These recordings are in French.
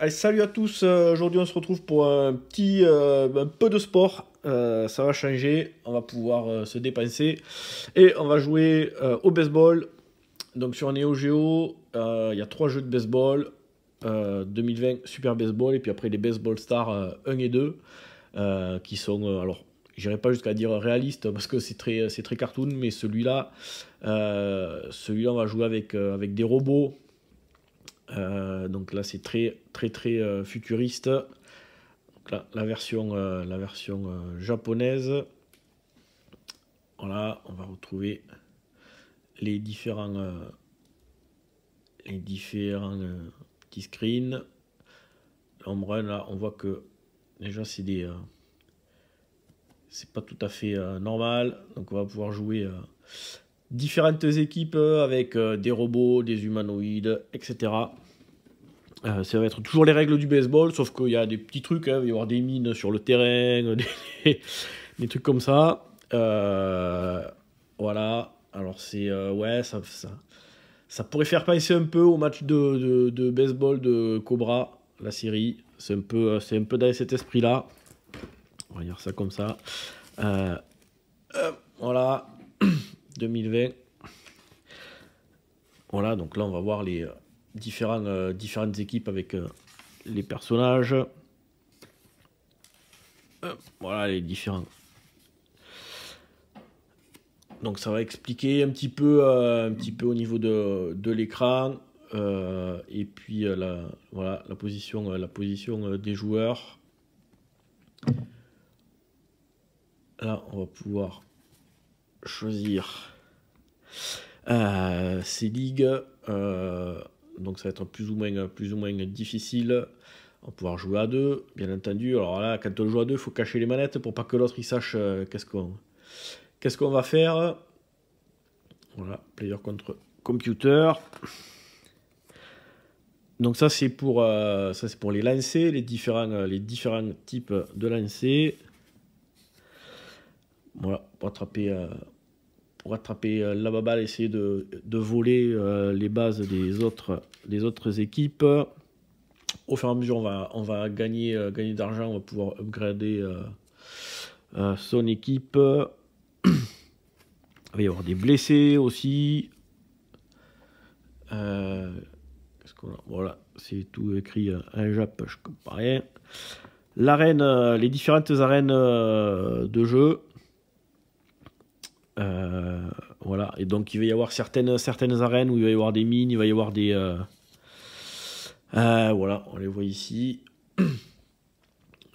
Allez, salut à tous, aujourd'hui on se retrouve pour un peu de sport. Ça va changer, on va pouvoir se dépenser et on va jouer au baseball. Donc sur Neo Geo, il y a 3 jeux de baseball, 2020 Super Baseball et puis après les Baseball Stars 1 et 2 qui sont, alors j'irai pas jusqu'à dire réalistes parce que c'est très cartoon, mais celui-là on va jouer avec des robots. Donc là c'est très futuriste. Donc là, la version japonaise. Voilà, on va retrouver les différents petits screens. Home run là, on voit que déjà c'est pas tout à fait normal. Donc on va pouvoir jouer différentes équipes avec des robots, des humanoïdes, etc. Ça va être toujours les règles du baseball, sauf qu'il y a des petits trucs, hein, il va y avoir des mines sur le terrain, des trucs comme ça. Voilà, alors c'est... ouais, ça pourrait faire penser un peu au match de baseball de Cobra, la série. C'est un peu dans cet esprit-là. On va dire ça comme ça. Voilà, 2020. Voilà, donc là on va voir les différentes équipes avec les personnages. Voilà les différents. Donc ça va expliquer un petit peu au niveau de l'écran. Et puis voilà, la position des joueurs. Là on va pouvoir choisir ces ligues. Donc ça va être plus ou moins difficile. On va pouvoir jouer à deux, bien entendu. Alors là, quand on joue à deux, il faut cacher les manettes pour pas que l'autre il sache qu'est-ce qu'on va faire. Voilà, player contre computer. Donc ça c'est pour les lancers, les différents types de lancers. Voilà, pour attraper la baballe, essayer de voler les bases des autres équipes. Au fur et à mesure, on va gagner d'argent, on va pouvoir upgrader son équipe. Il va y avoir des blessés aussi. Voilà, c'est tout écrit en Jap, je comprends rien. L'arène, les différentes arènes de jeu. Voilà, et donc il va y avoir certaines arènes où il va y avoir des mines, il va y avoir des... voilà, on les voit ici. Il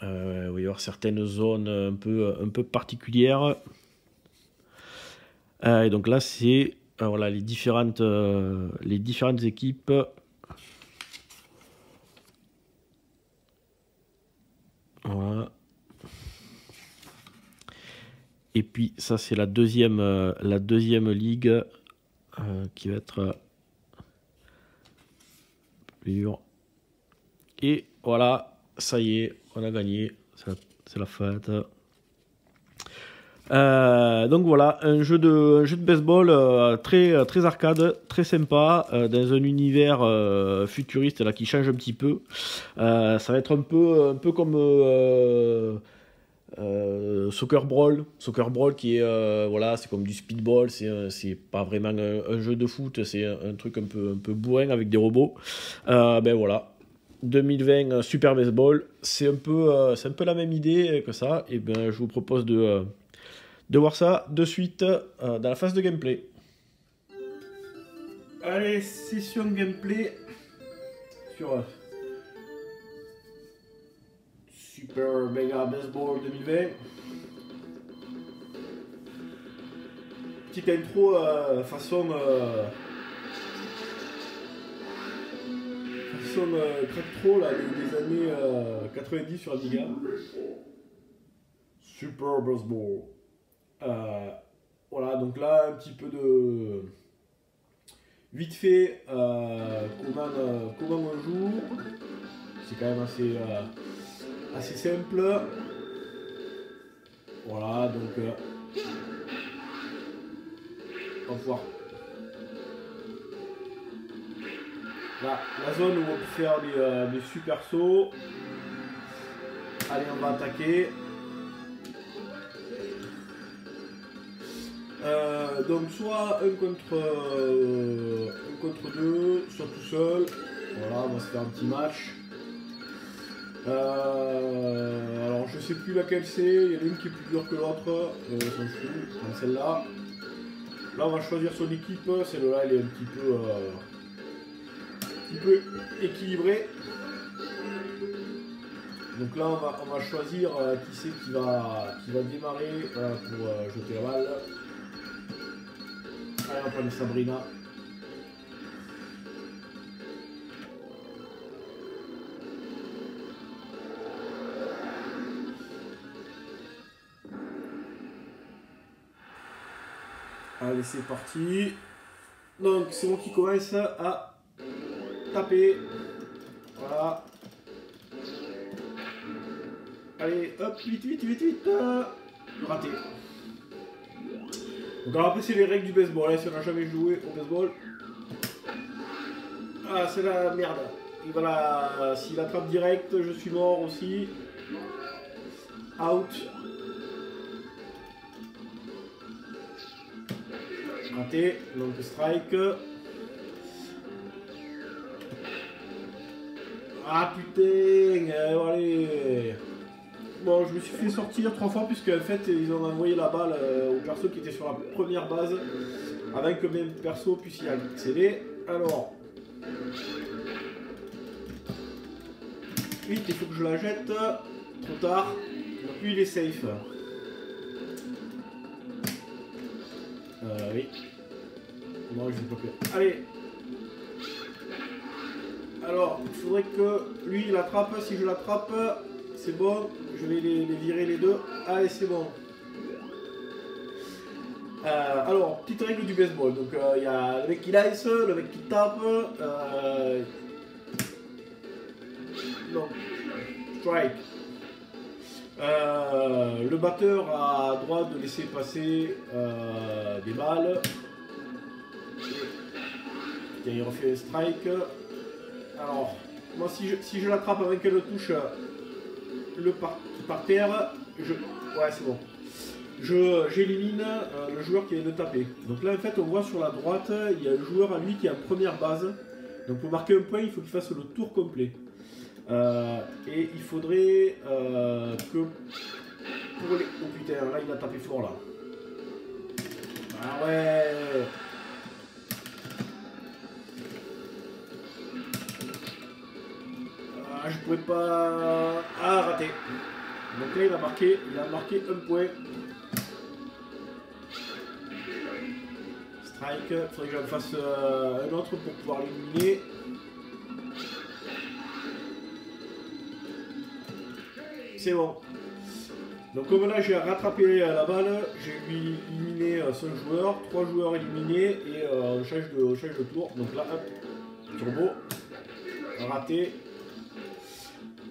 va y avoir certaines zones un peu particulières. Et donc là, c'est voilà, les différentes équipes. Voilà. Et puis ça, c'est la deuxième ligue qui va être pure. Et voilà, ça y est, on a gagné. C'est la fête. Donc voilà, un jeu de baseball très arcade, très sympa, dans un univers futuriste là qui change un petit peu. Ça va être un peu comme Soccer Brawl. Soccer Brawl qui est voilà, c'est comme du speedball, c'est pas vraiment un jeu de foot, c'est un truc un peu bourrin avec des robots. Ben voilà. 2020 Super Baseball, c'est un peu la même idée que ça. Et ben je vous propose de voir ça de suite dans la phase de gameplay. Allez, session gameplay sur Super Mega Baseball 2020. Petite intro façon crack trop là, des années 90 sur Amiga. Super Baseball. Voilà, donc là un petit peu de vite fait comment on joue. C'est quand même assez simple. Voilà, donc on va pouvoir la zone où on peut faire des super sauts. Allez, on va attaquer. Donc soit un contre deux, soit tout seul. Voilà, on va se faire un petit match. Alors je sais plus laquelle c'est, il y en a une qui est plus dure que l'autre, on s'en fout, comme celle-là. Là on va choisir son équipe, celle-là elle est un petit peu équilibrée. Donc là on va choisir qui c'est qui va démarrer pour jeter la balle. Allez, on va prendre Sabrina. Allez, c'est parti. Donc c'est moi qui commence à taper. Voilà. Allez, hop, vite, vite, vite, vite. Raté. Donc alors après c'est les règles du baseball, si on n'a jamais joué au baseball. Ah c'est la merde. Et voilà, s'il attrape direct, je suis mort aussi. Out. Raté, donc strike. Ah putain, allez. Bon, je me suis fait sortir 3 fois puisque en fait ils ont envoyé la balle au perso qui était sur la première base avant que même perso puisse y accéder. Alors, vite, il faut que je la jette. Trop tard. Donc lui il est safe. Oui. Non, je vais pas plus. Allez. Alors, il faudrait que lui il attrape. Si je l'attrape, c'est bon. Je vais les virer les deux. Allez, c'est bon. Alors, petite règle du baseball. Donc, il y a le mec qui lance, le mec qui tape. Donc, strike. Le batteur a droit de laisser passer des balles. Et il refait un strike. Alors, moi si je l'attrape avant qu'elle touche le par terre, ouais c'est bon. J'élimine le joueur qui vient de taper. Donc là en fait on voit sur la droite, il y a un joueur à lui qui est en première base. Donc pour marquer un point, il faut qu'il fasse le tour complet. Et il faudrait que pour les... Oh putain, là il a tapé fort là. Ah ouais. Ah, je pouvais pas... Ah, raté. Donc là il a marqué un point. Strike, il faudrait que j'en fasse un autre pour pouvoir l'éliminer. C'est bon. Donc comme là j'ai rattrapé la balle, j'ai éliminé son joueur, 3 joueurs éliminés et on change de tour. Donc là, hop, turbo, raté.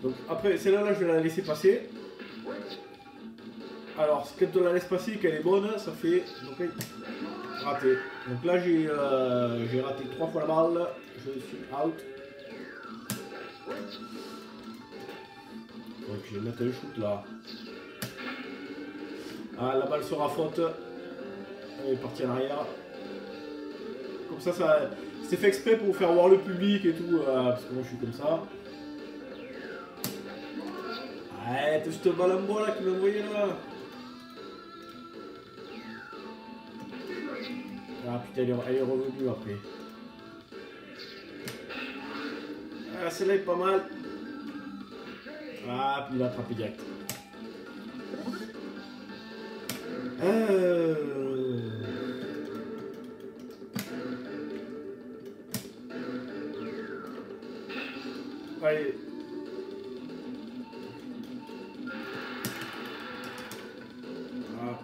Donc après celle-là, je vais la laisser passer. Alors quand on la laisse passer et qu'elle est bonne, ça fait donc, raté. Donc là j'ai raté 3 fois la balle, je suis out. Donc je vais mettre un shoot là. Ah, la balle sera faute. Elle est partie en arrière. Comme ça c'est fait exprès pour faire voir le public et tout, parce que moi je suis comme ça. Arrête, cette balle en bois là qui m'a envoyé là. Ah putain, elle est revenue après. Ah, celle-là est pas mal. Ah, puis il a attrapé direct. Allez. Ah.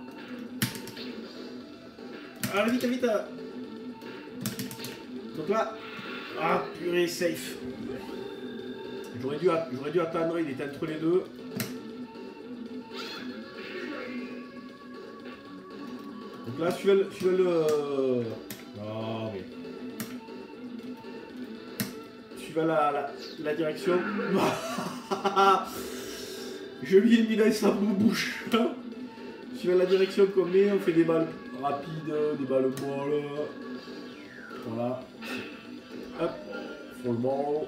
Allez, vite, vite. Donc là, ah purée, safe. J'aurais dû attendre, il était entre les deux. Donc là, suivez le... Ah oui. vas la direction. Je lui ai mis dans sa bouche. Tu vas la direction qu'on met, on fait des balles rapides, des balles molles. Voilà. Hop, full ball.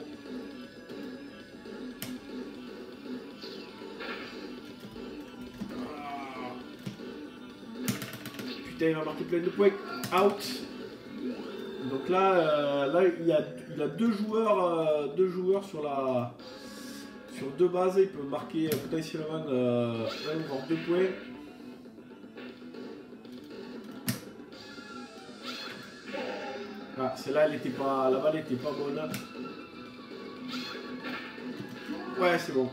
Putain, il va marquer plein de points. Out. Donc là, il a deux joueurs sur deux bases. Il peut marquer potentiellement 1 voire 2 points. Ah, celle-là, la balle n'était pas bonne. Ouais, c'est bon.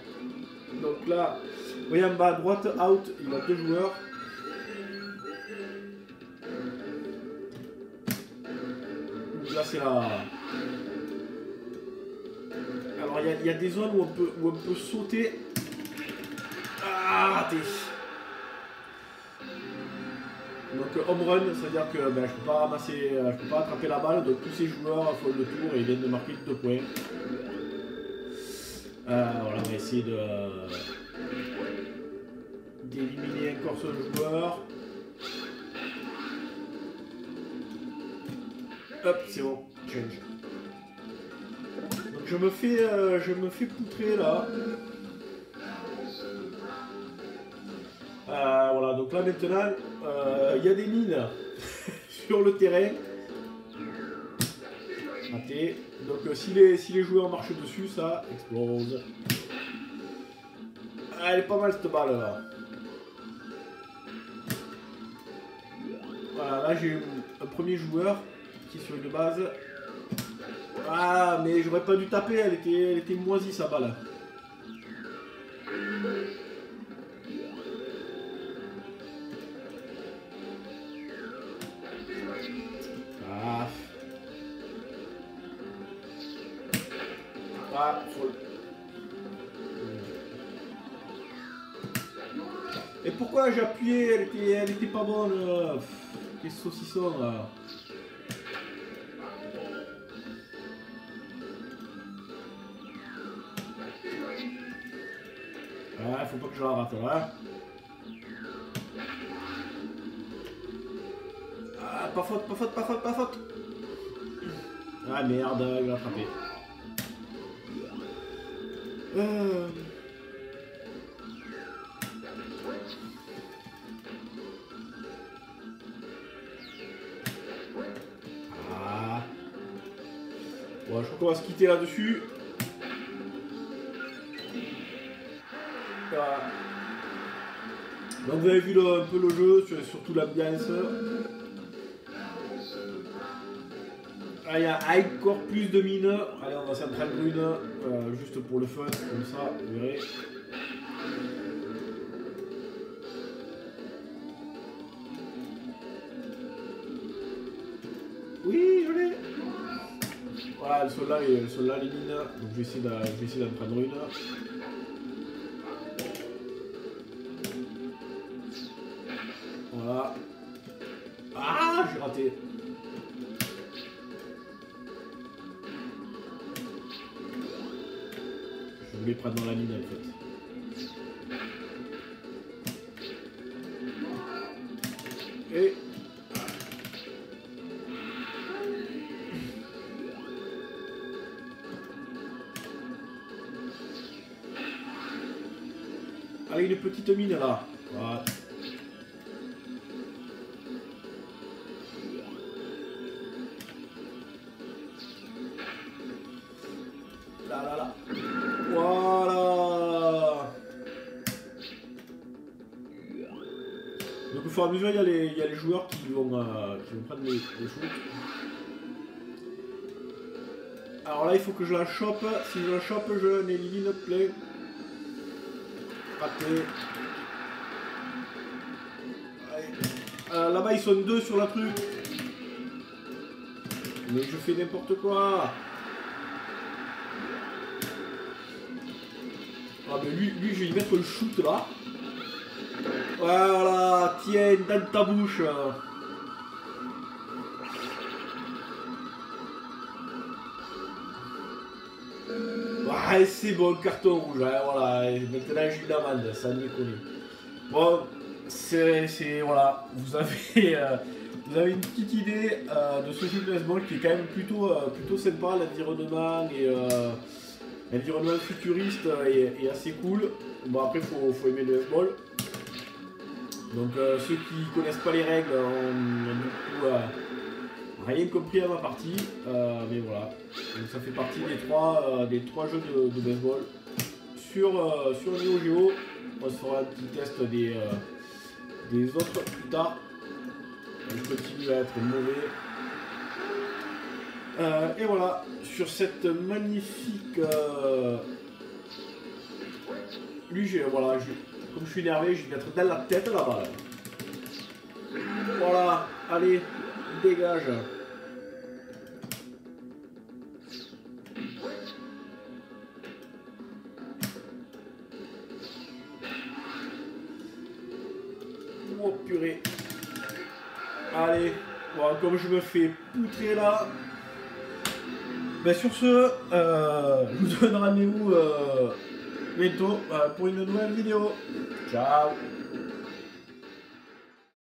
Donc là, vous voyez en bas à droite, out, il a 2 joueurs. Là, c'est la... Alors, il y a des zones où on peut sauter. Ah, raté. Donc home run, c'est-à-dire que ben, je peux pas attraper la balle, donc tous ces joueurs font le tour et ils viennent de marquer 2 points. Voilà, on va essayer d'éliminer encore ce joueur. Hop, c'est bon, change. Donc je me fais poutrer là. Voilà, donc là maintenant, il y a des mines sur le terrain. Raté. Donc si les joueurs marchent dessus, ça explose. Ah, elle est pas mal cette balle là. Voilà, là j'ai un premier joueur qui est sur une base. Ah, mais j'aurais pas dû taper, elle était moisie sa balle. Ah. Ah, faut... Et pourquoi j'ai appuyé? Elle était pas bonne. Quel saucisson là. Ah, faut pas que je la rate là. Ah, pas faute, pas faute, pas faute, pas faute. Ah merde, il l'a attrapé. Ah. Bon, je crois qu'on va se quitter là-dessus. Voilà. Donc vous avez vu un peu le jeu, surtout l'ambiance. Ah, il y a encore plus de mines. Allez, on va s'en prendre une, juste pour le fun, comme ça, vous verrez. Oui, je l'ai. Voilà, elles sont là les mines. Donc je vais essayer d'en prendre une. Voilà. Ah, j'ai raté. Je voulais prendre dans la mine en fait. Et... Allez, une petite mine là. Voilà. Là. Voilà. Donc au fur et à mesure, il y a les joueurs qui vont prendre les shoots. Alors là, il faut que je la chope. Si je la chope, je n'élimine plein. Raté. Là-bas, ils sont 2 sur la truc. Mais je fais n'importe quoi. Ah mais lui je vais y mettre le shoot là. Voilà, tiens, dans ta bouche. Ah, c'est bon, carton rouge, hein, voilà, et maintenant j'ai une amende, ça déconne. Bon, voilà, vous avez une petite idée de ce jeu de baseball qui est quand même plutôt sympa, l'environnement futuriste est assez cool. Bon, après, faut aimer le baseball. Donc, ceux qui connaissent pas les règles ont du coup rien compris à ma partie, mais voilà. Donc, ça fait partie des trois jeux de baseball sur Neo Geo. On se fera un petit test des autres plus tard. Je continue à être mauvais. Et voilà, sur cette magnifique... Lui, voilà, comme je suis énervé, je vais mettre dans la tête la balle. Voilà, allez, dégage. Oh purée. Allez, voilà, comme je me fais poutrer là. Ben sur ce, je vous donne rendez-vous bientôt pour une nouvelle vidéo. Ciao.